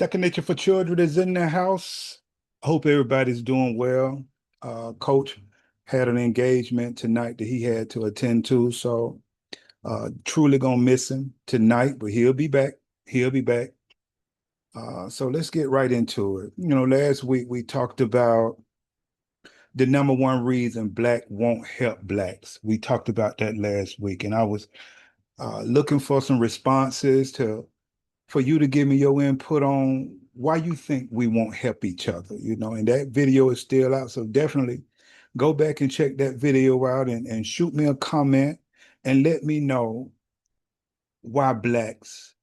Second Nature for Children is in the house. Hope everybody's doing well. Coach had an engagement tonight that he had to attend to, so truly gonna miss him tonight, but he'll be back. He'll be back. So let's get right into it. Last week we talked about the number one reason black won't help blacks. We talked about that last week, and I was looking for some responses to for you to give me your input on why you think we won't help each other, and that video is still out. So definitely go back and check that video out and shoot me a comment and let me know why blacks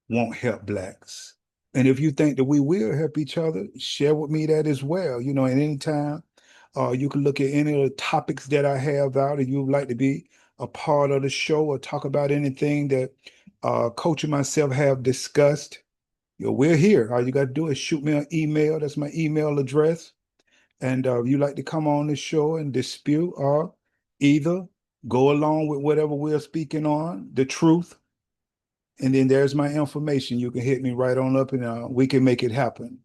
won't help blacks. And if you think that we will help each other, share with me that as well. At any time, you can look at any of the topics that I have out and you would like to be a part of the show or talk about anything that Coach and myself have discussed. We're here. All you got to do is shoot me an email. That's my email address. And if you like to come on the show and dispute or either go along with whatever we're speaking on, the truth, and then there's my information. You can hit me right on up and we can make it happen.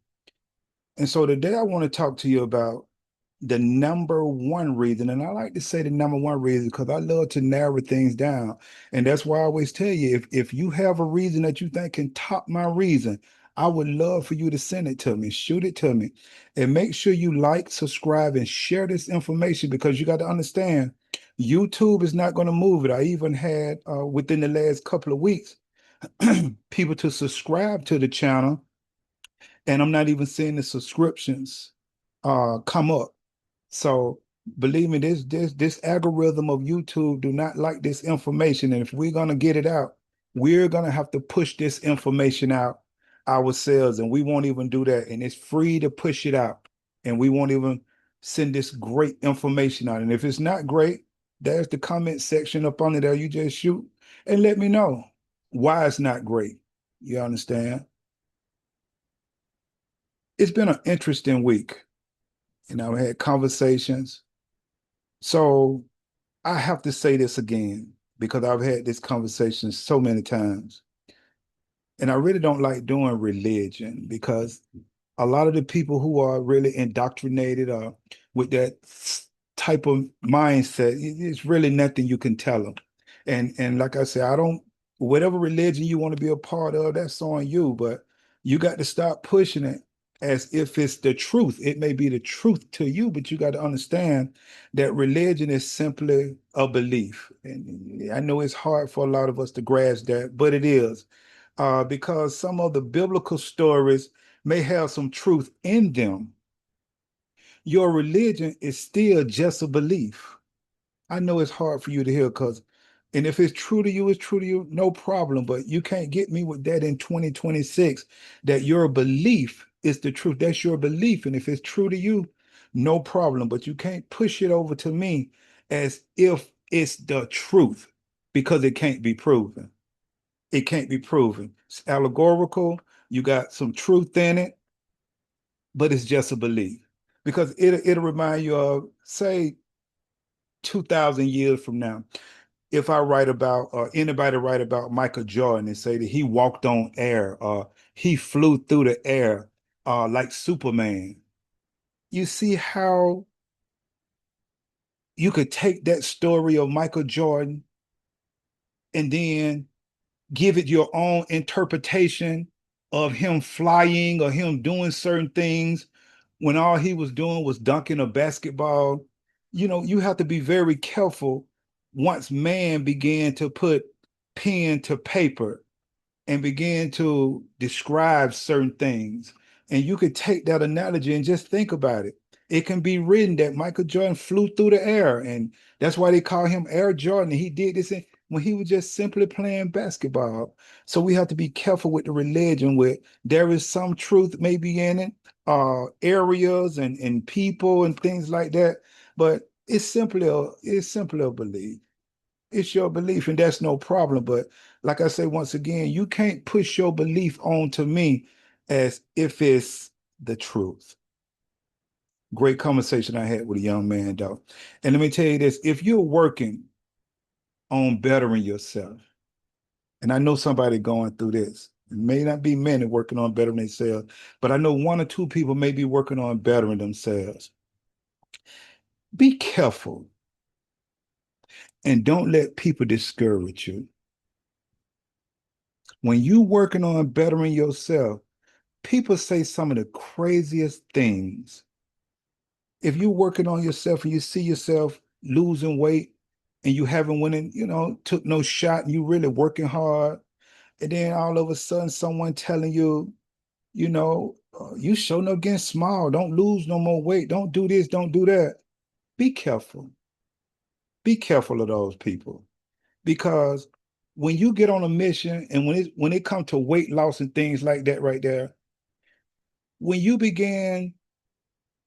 And so today I want to talk to you about the number one reason. And I like to say the number one reason because I love to narrow things down. And that's why I always tell you, if you have a reason that you think can top my reason, I would love for you to send it to me, shoot it to me. And make sure you like, subscribe, and share this information because you got to understand YouTube is not going to move it. I even had within the last couple of weeks people to subscribe to the channel, and I'm not even seeing the subscriptions come up. So believe me, this algorithm of YouTube do not like this information. And if we're gonna get it out, we're gonna have to push this information out ourselves, and we won't even do that. And it's free to push it out, and we won't even send this great information out. And if it's not great, there's the comment section up under there. You just shoot and let me know why it's not great. You understand? It's been an interesting week. I had conversations. So I have to say this again because I've had this conversation so many times. And I really don't like doing religion because a lot of the people who are really indoctrinated with that type of mindset, it's really nothing you can tell them. And like I said, I don't, whatever religion you want to be a part of, that's on you, but you got to stop pushing it as if it's the truth. It may be the truth to you, but you got to understand that religion is simply a belief. And I know it's hard for a lot of us to grasp that, but it is because some of the biblical stories may have some truth in them. Your religion is still just a belief. I know it's hard for you to hear because, and if it's true to you, it's true to you, no problem. But you can't get me with that in 2026, that your belief is the truth. That's your belief. And if it's true to you, no problem. But you can't push it over to me as if it's the truth because it can't be proven. It can't be proven. It's allegorical. You got some truth in it, but it's just a belief. Because it'll remind you of, say, 2,000 years from now, if I write about or anybody write about Michael Jordan and say that he walked on air or he flew through the air like Superman, you see how you could take that story of Michael Jordan and then give it your own interpretation of him flying or him doing certain things when all he was doing was dunking a basketball. You have to be very careful once man began to put pen to paper and began to describe certain things. And you could take that analogy and just think about it. It can be written that Michael Jordan flew through the air, and that's why they call him Air Jordan. And he did this when he was just simply playing basketball. So we have to be careful with the religion. With there is some truth maybe in it, areas and people and things like that, but it's simply a belief. It's your belief, and that's no problem. But like I say, once again, you can't push your belief onto me as if it's the truth. Great conversation I had with a young man, though. And let me tell you this, if you're working on bettering yourself, and I know somebody going through this, It may not be many working on bettering themselves, but I know one or two people may be working on bettering themselves. Be careful and don't let people discourage you. When you working on bettering yourself, people say some of the craziest things. If you're working on yourself and you see yourself losing weight and you haven't went in, took no shot and you really working hard, and then all of a sudden someone telling you, you sure no getting small, don't lose no more weight, don't do this, don't do that. Be careful. Be careful of those people because when you get on a mission and when it comes to weight loss and things like that right there, when you begin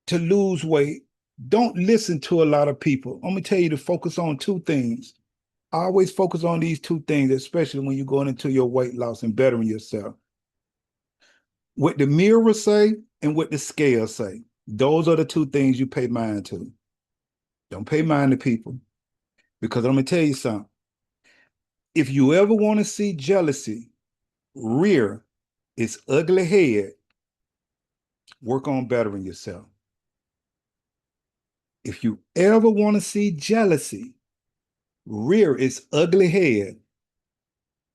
to lose weight, don't listen to a lot of people. I'm gonna tell you to focus on two things. Always focus on these two things, especially when you're going into your weight loss and bettering yourself. What the mirror say and what the scale say. Those are the two things you pay mind to. Don't pay mind to people because I'm gonna tell you something. If you ever want to see jealousy rear its ugly head, work on bettering yourself. If you ever want to see jealousy rear its ugly head,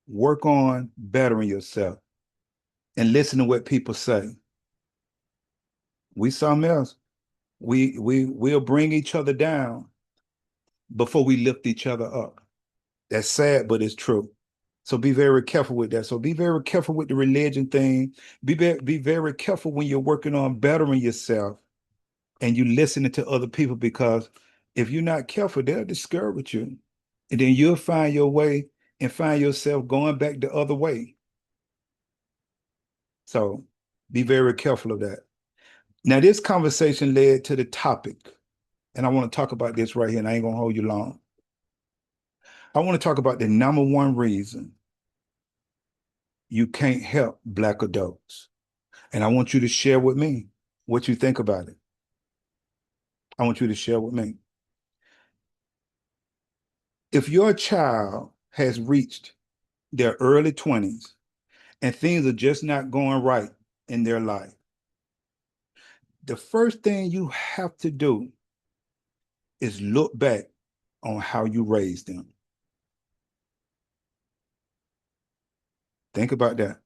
work on bettering yourself and listen to what people say. We something else. We'll bring each other down before we lift each other up. That's sad, but it's true. So be very careful with that. So be very careful with the religion thing. Be very careful when you're working on bettering yourself and you listening to other people because if you're not careful, they'll discourage you. And then you'll find your way and find yourself going back the other way. So be very careful of that. Now, this conversation led to the topic, and I want to talk about this right here, and I ain't gonna hold you long. I want to talk about the number one reason you can't help Black adults. And I want you to share with me what you think about it. I want you to share with me. If your child has reached their early 20s and things are just not going right in their life, the first thing you have to do is look back on how you raised them. Think about that.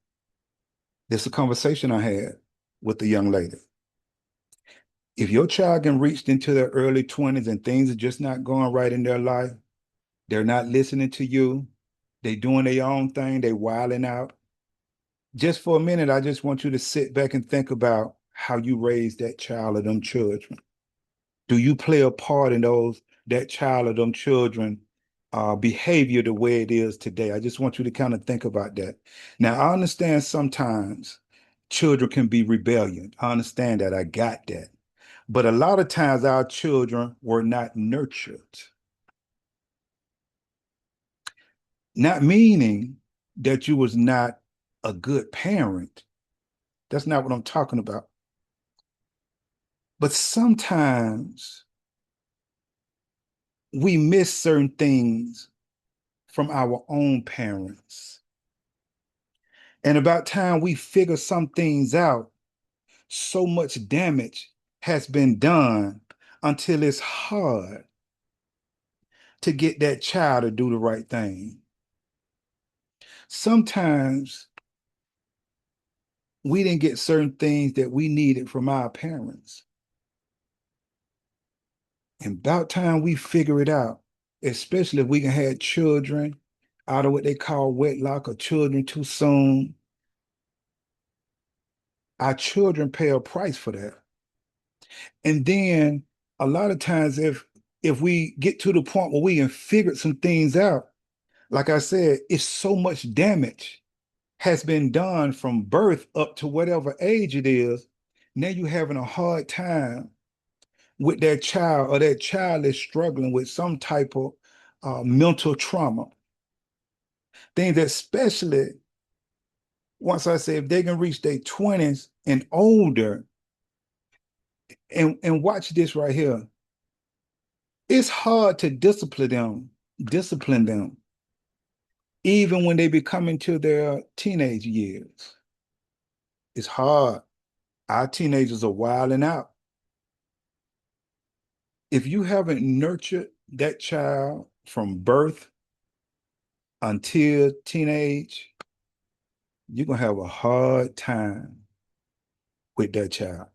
This is a conversation I had with the young lady. If your child can reach into their early 20s and things are just not going right in their life, they're not listening to you, they doing their own thing, they wilding out. Just for a minute, I just want you to sit back and think about how you raised that child or them children. Do you play a part in that child or them children behavior the way it is today? I just want you to kind of think about that. Now, I understand sometimes children can be rebellion. I understand that. I got that. But a lot of times our children were not nurtured. Not meaning that you was not a good parent. That's not what I'm talking about. But sometimes we miss certain things from our own parents. And about time we figure some things out, so much damage has been done until it's hard to get that child to do the right thing. Sometimes we didn't get certain things that we needed from our parents. And about time we figure it out, especially if we can have children out of what they call wedlock or children too soon. Our children pay a price for that. And then a lot of times if we get to the point where we can figure some things out, like I said, it's so much damage has been done from birth up to whatever age it is. Now you're having a hard time with that child, or that child is struggling with some type of mental trauma. Things that especially once I say if they can reach their 20s and older, and watch this right here. It's hard to discipline them even when they become into their teenage years. It's hard. Our teenagers are wilding out. If you haven't nurtured that child from birth until teenage, you're going to have a hard time with that child.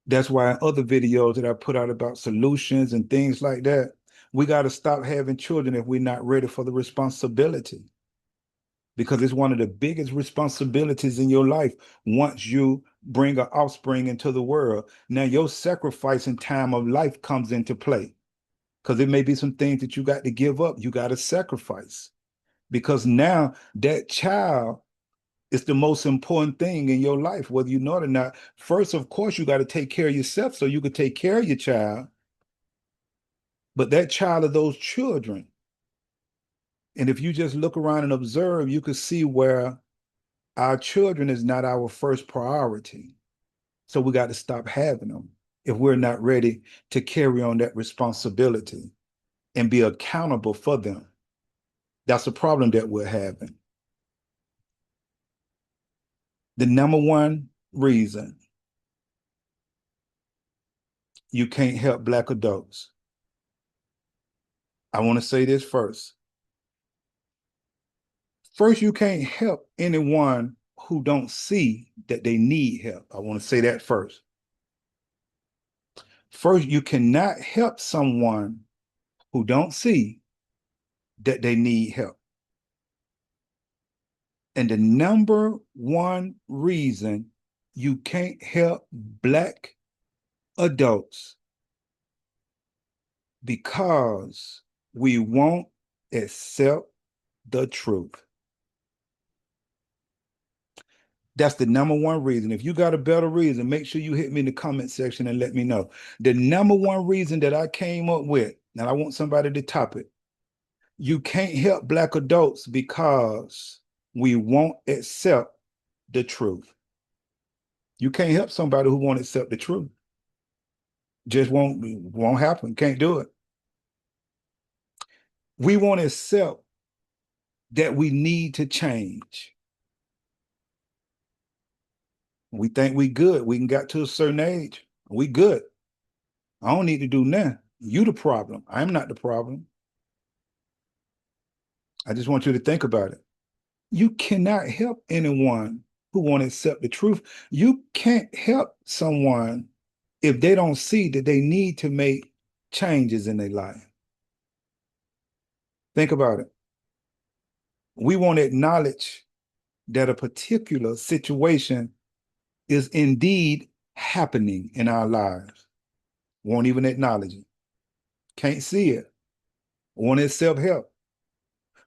That's why in other videos that I put out about solutions and things like that, we got to stop having children if we're not ready for the responsibility. Because it's one of the biggest responsibilities in your life once you bring an offspring into the world. Now, your sacrifice and time of life comes into play because there may be some things that you got to give up. You got to sacrifice because now that child is the most important thing in your life, whether you know it or not. First, of course, you got to take care of yourself so you can take care of your child. But that child of those children, and if you just look around and observe, you can see where our children is not our first priority. So we got to stop having them if we're not ready to carry on that responsibility and be accountable for them. That's a problem that we're having. The number one reason you can't help Black adults. I want to say this first. First, you can't help anyone who don't see that they need help. I want to say that first. First, you cannot help someone who don't see that they need help. And the number one reason you can't help Black adults because we won't accept the truth. That's the number one reason. If you got a better reason, make sure you hit me in the comment section and let me know. The number one reason that I came up with, and I want somebody to top it, you can't help Black adults because we won't accept the truth. You can't help somebody who won't accept the truth. Just won't happen. Can't do it. We won't accept that we need to change. We think we good. We can get to a certain age. We good. I don't need to do nothing. You the problem. I'm not the problem. I just want you to think about it. You cannot help anyone who won't accept the truth. You can't help someone if they don't see that they need to make changes in their life. Think about it. We won't acknowledge that a particular situation is indeed happening in our lives. Won't even acknowledge it. Can't see it. Want it self-help.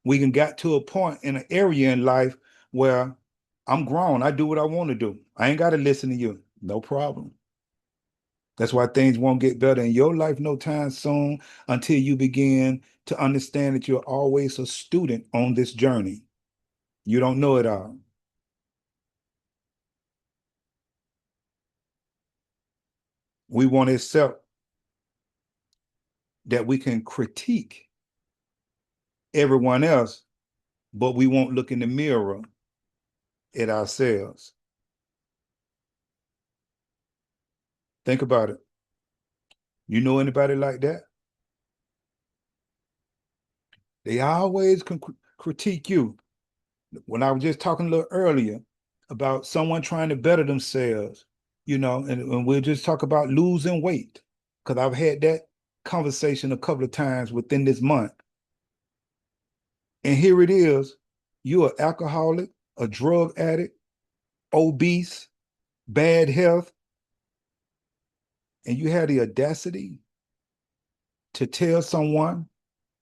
We can got to a point in an area in life where I'm grown. I do what I want to do. I ain't got to listen to you. No problem. That's why things won't get better in your life no time soon until you begin to understand that you're always a student on this journey. You don't know it all. We want to accept that we can critique everyone else, but we won't look in the mirror at ourselves. Think about it. You know anybody like that? They always critique you. When I was just talking a little earlier about someone trying to better themselves, and we'll just talk about losing weight, because I've had that conversation a couple of times within this month. And here it is, you're an alcoholic, a drug addict, obese, bad health, and you have the audacity to tell someone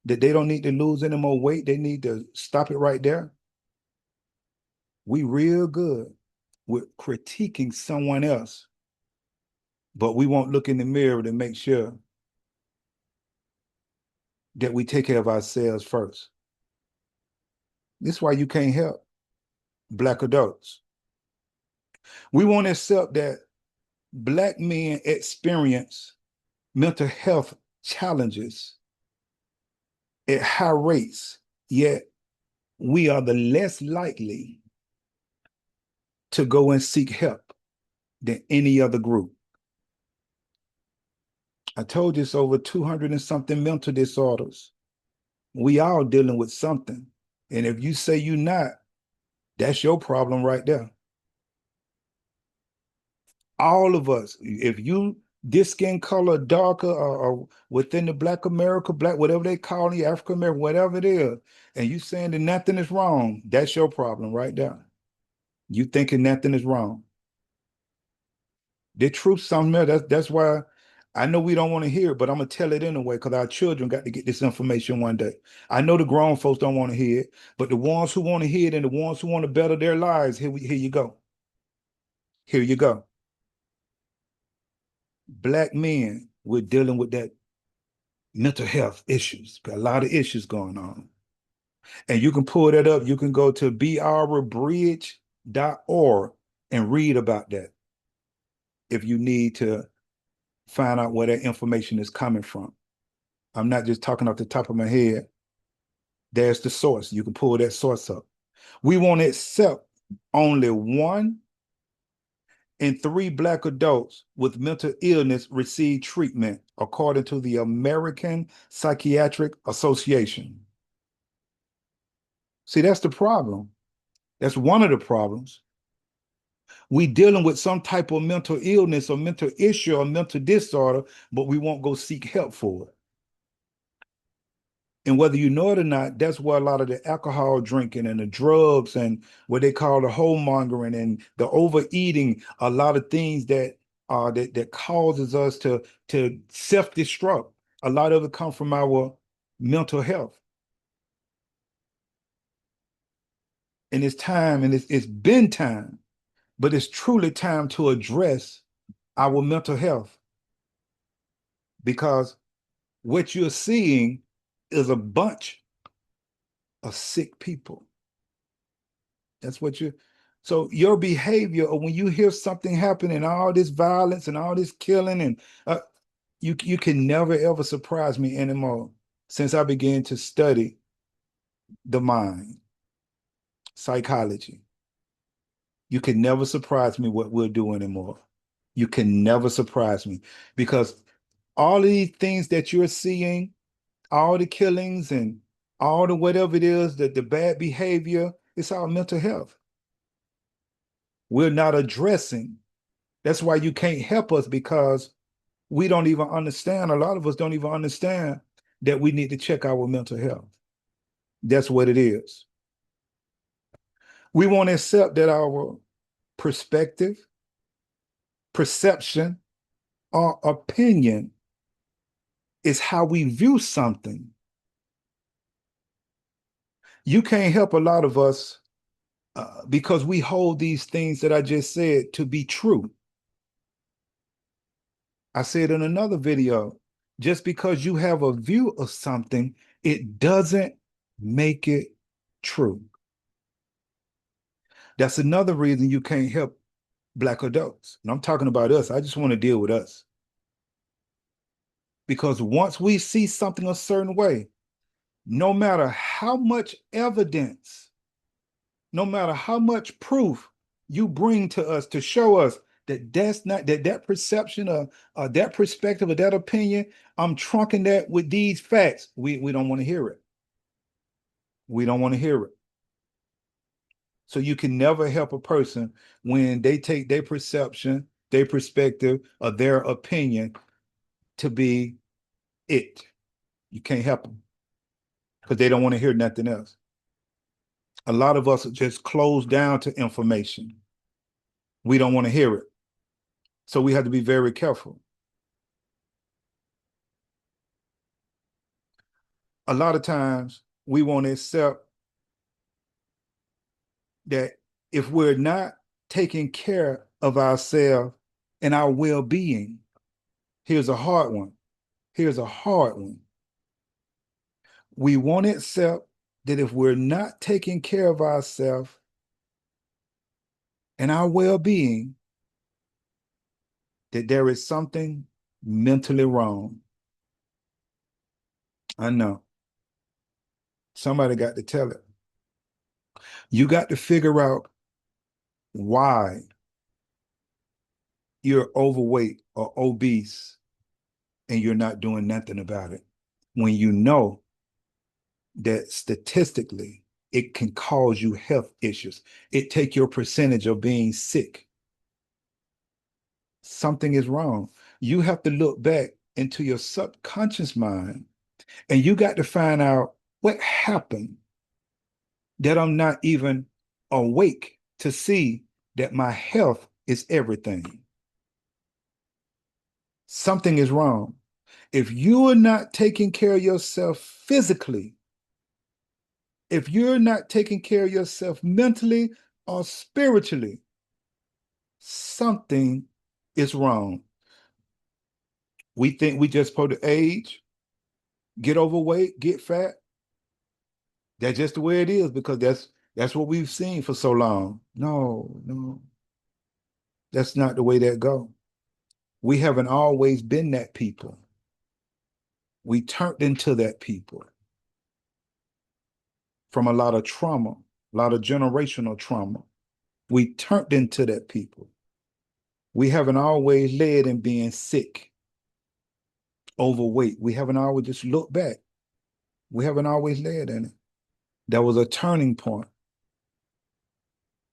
that they don't need to lose any more weight, they need to stop it right there. We real good with critiquing someone else, but we won't look in the mirror to make sure that we take care of ourselves first. This is why you can't help Black adults. We won't accept that Black men experience mental health challenges at high rates yet we are the less likely to go and seek help than any other group. I told you it's over 200 and something mental disorders. We all dealing with something. And if you say you're not, that's your problem right there. All of us, if you this skin color darker or within the Black America, black, whatever they call you, African American, whatever it is, and you saying that nothing is wrong, that's your problem right there. You thinking nothing is wrong. The truth something else. That's why I know we don't want to hear it, but I'm gonna tell it anyway because our children got to get this information one day. I know the grown folks don't want to hear it, but the ones who want to hear it and the ones who want to better their lives, here you go. Here you go. Black men, we're dealing with that mental health issues. Got a lot of issues going on. And you can pull that up. You can go to beourbridge.org and read about that if you need to find out where that information is coming from. I'm not just talking off the top of my head. There's the source. You can pull that source up. We won't accept only 1 in 3 Black adults with mental illness receive treatment, according to the American Psychiatric Association. See, that's the problem. That's one of the problems. We dealing with some type of mental illness or mental issue or mental disorder, but we won't go seek help for it. And whether you know it or not, that's where a lot of the alcohol drinking and the drugs and what they call the homongering and the overeating, a lot of things that causes us to self-destruct. A lot of it comes from our mental health. And it's time, and it's been time, but it's truly time to address our mental health because what you're seeing is a bunch of sick people. That's what you, so your behavior, or when you hear something happening, all this violence and all this killing, and you can never ever surprise me anymore since I began to study the mind, psychology. You can never surprise me what we'll do anymore. You can never surprise me because all of these things that you're seeing, all the killings and all the whatever it is, that the bad behavior, it's our mental health. We're not addressing. That's why you can't help us because we don't even understand. A lot of us don't even understand that we need to check our mental health. That's what it is. We won't accept that our perspective, perception, or opinion is how we view something. You can't help a lot of us because we hold these things that I just said to be true. I said in another video, just because you have a view of something, it doesn't make it true. That's another reason you can't help Black adults. And I'm talking about us. I just want to deal with us. Because once we see something a certain way, no matter how much evidence, no matter how much proof you bring to us to show us that that's not that perception of that perspective or that opinion, I'm trunking that with these facts. We don't want to hear it. We don't want to hear it. So you can never help a person when they take their perception, their perspective, or their opinion to be it. You can't help them because they don't want to hear nothing else. A lot of us are just closed down to information. We don't want to hear it. So we have to be very careful. A lot of times we won't accept that if we're not taking care of ourselves and our well-being, here's a hard one. Here's a hard one. We won't accept that if we're not taking care of ourselves and our well-being, that there is something mentally wrong. I know. Somebody got to tell it. You got to figure out why you're overweight or obese and you're not doing nothing about it. When you know that statistically it can cause you health issues, it take your percentage of being sick. Something is wrong. You have to look back into your subconscious mind and you got to find out what happened that I'm not even awake to see that my health is everything. Something is wrong. If you are not taking care of yourself physically, if you're not taking care of yourself mentally or spiritually, something is wrong. We think we just supposed to age, get overweight, get fat. That's just the way it is because that's what we've seen for so long. No, no, that's not the way that go. We haven't always been that people. We turned into that people from a lot of trauma, a lot of generational trauma. We turned into that people. We haven't always led in being sick, overweight. We haven't always just looked back. We haven't always led in it. That was a turning point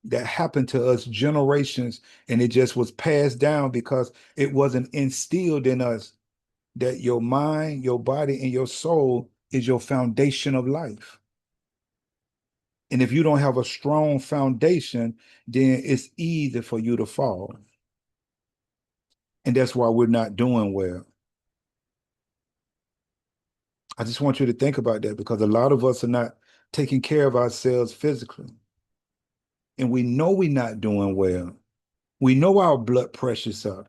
that happened to us generations, and it just was passed down because it wasn't instilled in us that your mind, your body, and your soul is your foundation of life. And if you don't have a strong foundation, then it's easy for you to fall. And that's why we're not doing well. I just want you to think about that because a lot of us are not taking care of ourselves physically. And we know we're not doing well. We know our blood pressure's up.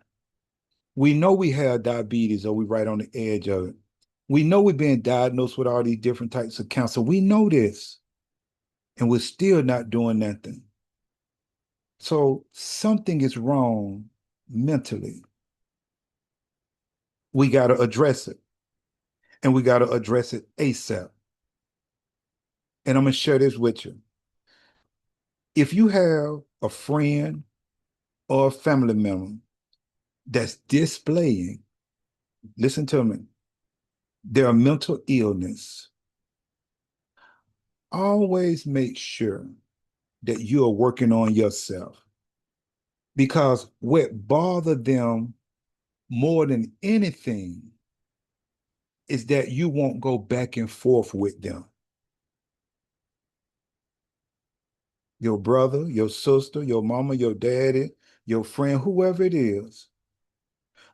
We know we have diabetes or we're right on the edge of it. We know we're being diagnosed with all these different types of cancer. We know this. And we're still not doing nothing. So something is wrong mentally. We got to address it. And we got to address it ASAP. And I'm going to share this with you. If you have a friend or a family member that's displaying, listen to me, their mental illness, always make sure that you are working on yourself. Because what bothers them more than anything is that you won't go back and forth with them. Your brother, your sister, your mama, your daddy, your friend, whoever it is,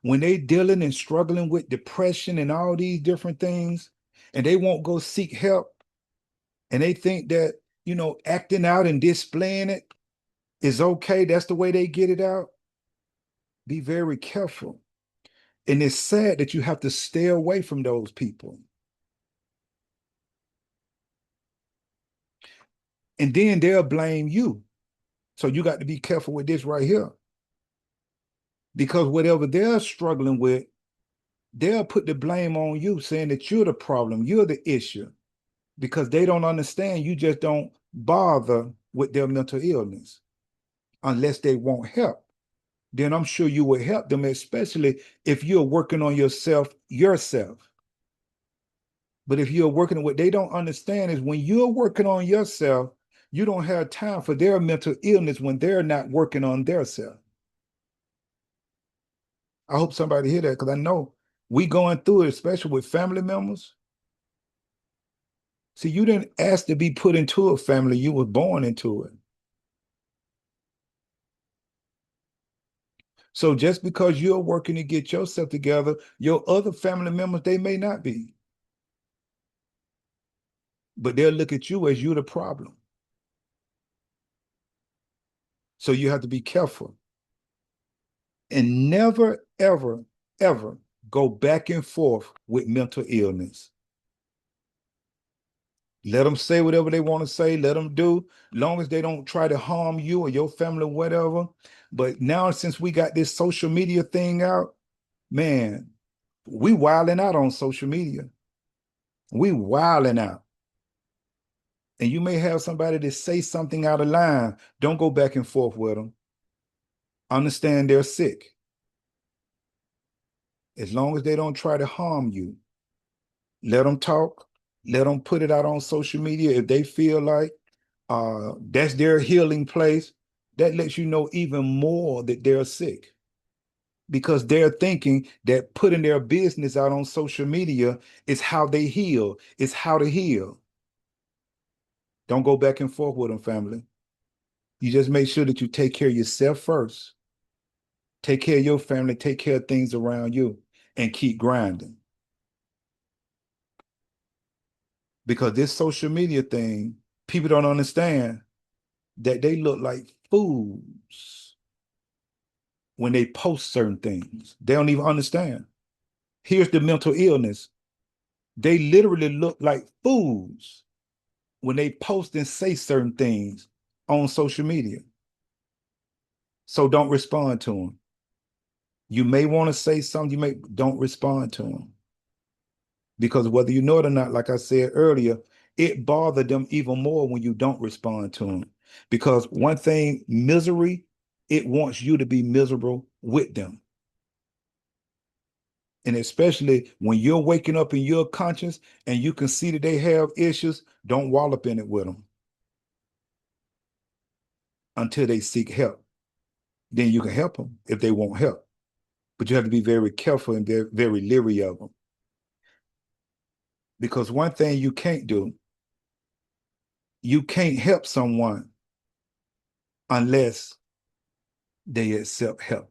when they dealing and struggling with depression and all these different things, and they won't go seek help, and they think that, acting out and displaying it is okay, that's the way they get it out, be very careful. And it's sad that you have to stay away from those people. And then they'll blame you. So you got to be careful with this right here. Because whatever they're struggling with, they'll put the blame on you, saying that you're the problem, you're the issue, because they don't understand you just don't bother with their mental illness unless they want help. Then I'm sure you will help them, especially if you're working on yourself. But if you're working, what they don't understand is when you're working on yourself, you don't have time for their mental illness when they're not working on their self. I hope somebody hear that because I know we going through it, especially with family members. See, you didn't ask to be put into a family, you were born into it. So just because you're working to get yourself together, your other family members, they may not be. But they'll look at you as you're the problem. So you have to be careful. And never, ever, ever go back and forth with mental illness. Let them say whatever they want to say. Let them do, long as they don't try to harm you or your family or whatever. But now, since we got this social media thing out, man, we wilding out on social media. We wilding out. And you may have somebody that say something out of line. Don't go back and forth with them. Understand they're sick. As long as they don't try to harm you, let them talk. Let them put it out on social media if they feel like that's their healing place. That lets you know even more that they're sick because they're thinking that putting their business out on social media is how they heal. It's how to heal. Don't go back and forth with them, family. You just make sure that you take care of yourself first. Take care of your family, take care of things around you, and keep grinding. Because this social media thing, people don't understand that they look like fools when they post certain things. They don't even understand. Here's the mental illness. They literally look like fools when they post and say certain things on social media. So don't respond to them. You may want to say something, don't respond to them. Because whether you know it or not, like I said earlier, it bothered them even more when you don't respond to them. Because one thing, misery, it wants you to be miserable with them. And especially when you're waking up in your conscience and you can see that they have issues, don't wallop in it with them until they seek help. Then you can help them if they won't help. But you have to be very careful and very, very leery of them. Because one thing you can't do, you can't help someone unless they accept help.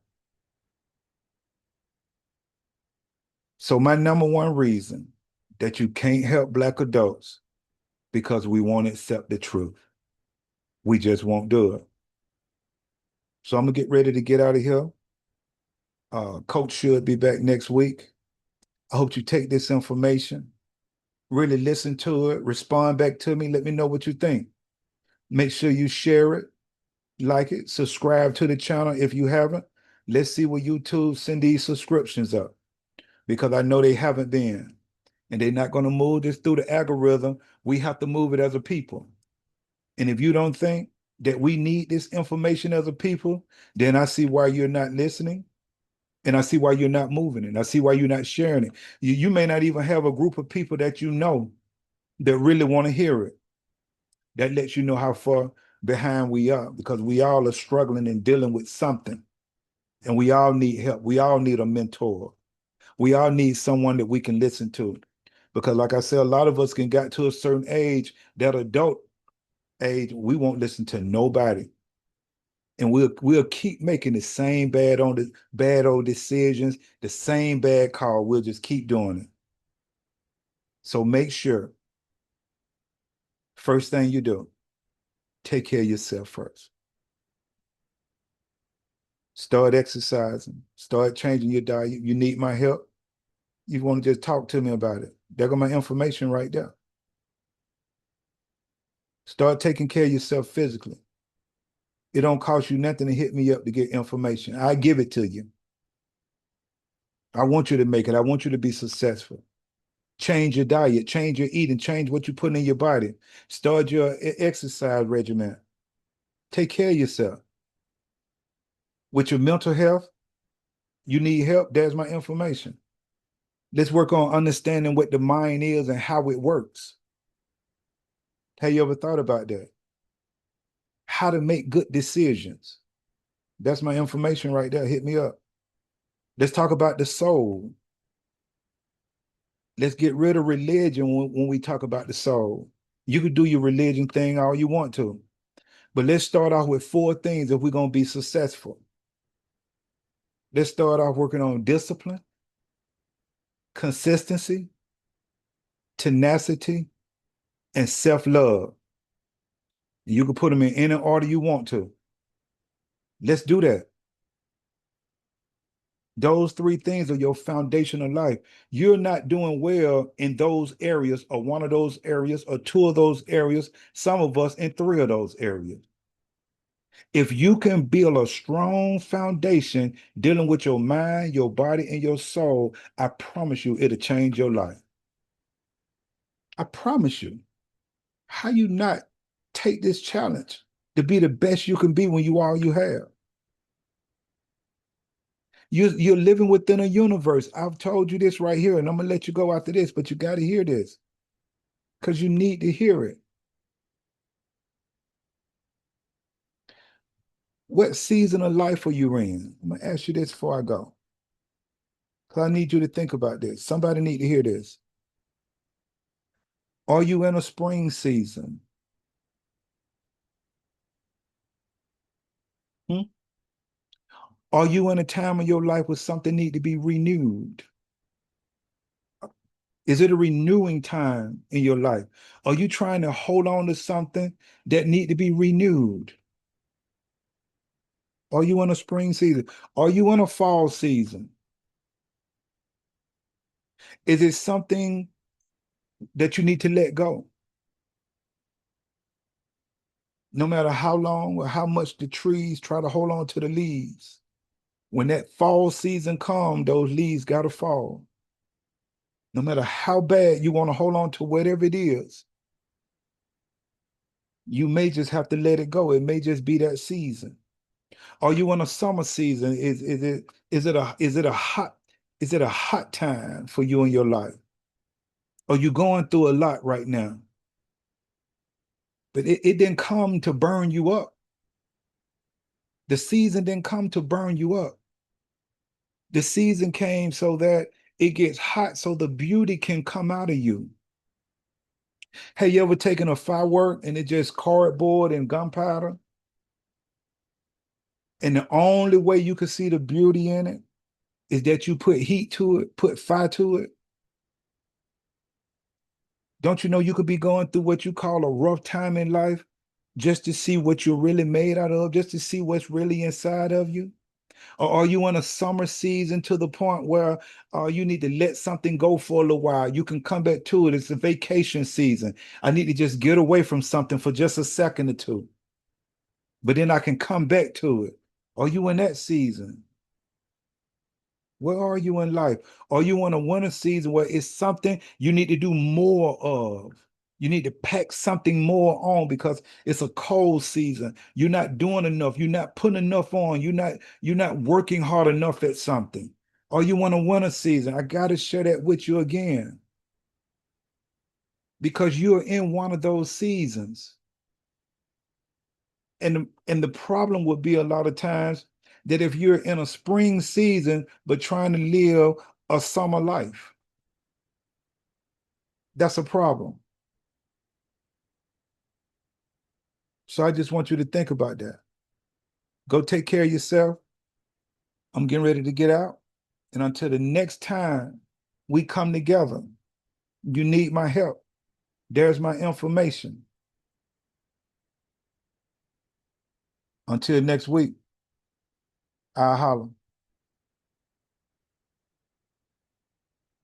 So my number one reason that you can't help Black adults because we won't accept the truth. We just won't do it. So I'm gonna get ready to get out of here. Coach should be back next week. I hope you take this information, really listen to it, respond back to me, let me know what you think. Make sure you share it, like it, subscribe to the channel if you haven't. Let's see what YouTube send these subscriptions up because I know they haven't been. And they're not going to move this through the algorithm. We have to move it as a people. And if you don't think that we need this information as a people, then I see why you're not listening. And I see why you're not moving it. I see why you're not sharing it. You may not even have a group of people that you know that really want to hear it. That lets you know how far behind we are because we all are struggling and dealing with something. And we all need help. We all need a mentor. We all need someone that we can listen to. Because like I said, a lot of us can get to a certain age, that adult age, we won't listen to nobody. And we'll keep making the same bad old decisions, the same bad call. We'll just keep doing it. So make sure, first thing you do, take care of yourself first. Start exercising, start changing your diet. You need my help. You want to just talk to me about it. There go my information right there. Start taking care of yourself physically. It don't cost you nothing to hit me up to get information. I give it to you. I want you to make it. I want you to be successful. Change your diet, change your eating, change what you put in your body. Start your exercise regimen. Take care of yourself. With your mental health, you need help, there's my information. Let's work on understanding what the mind is and how it works. Have you ever thought about that? How to make good decisions. That's my information right there. Hit me up. Let's talk about the soul. Let's get rid of religion when we talk about the soul. You could do your religion thing all you want to, but let's start off with 4 things if we're going to be successful. Let's start off working on discipline, consistency, tenacity, and self-love. You can put them in any order you want to. Let's do that. Those 3 things are your foundation of life. You're not doing well in those areas or one of those areas or 2 of those areas, some of us in 3 of those areas. If you can build a strong foundation dealing with your mind, your body, and your soul, I promise you it'll change your life. I promise you. How you not take this challenge to be the best you can be when you all you have? You're living within a universe. I've told you this right here, and I'm gonna let you go after this, but you got to hear this because you need to hear it. What season of life are you in? I'm gonna ask you this before I go, because I need you to think about this. Somebody need to hear this. Are you in a spring season? Hmm? Are you in a time of your life where something need to be renewed? Is it a renewing time in your life? Are you trying to hold on to something that need to be renewed? Are you in a spring season? Are you in a fall season? Is it something that you need to let go? No matter how long or how much the trees try to hold on to the leaves. When that fall season comes, those leaves got to fall. No matter how bad you want to hold on to whatever it is, you may just have to let it go. It may just be that season. Are you in a summer season? Is it a hot time for you in your life? Are you going through a lot right now? But it didn't come to burn you up. The season didn't come to burn you up. The season came so that it gets hot so the beauty can come out of you. Have you ever taken a firework and it just cardboard and gunpowder? And the only way you can see the beauty in it is that you put heat to it, put fire to it. Don't you know you could be going through what you call a rough time in life just to see what you're really made out of, just to see what's really inside of you? Or are you in a summer season to the point where you need to let something go for a little while? You can come back to it. It's a vacation season. I need to just get away from something for just a second or two, but then I can come back to it. Are you in that season? Where are you in life? Are you in a winter season where it's something you need to do more of? You need to pack something more on because it's a cold season. You're not doing enough. You're not putting enough on. You're not working hard enough at something. Are you in a winter season? I gotta share that with you again because you're in one of those seasons. And the problem would be a lot of times that if you're in a spring season but trying to live a summer life, that's a problem. So I just want you to think about that. Go take care of yourself. I'm getting ready to get out. And until the next time we come together, you need my help. There's my information. Until next week, I'll holler.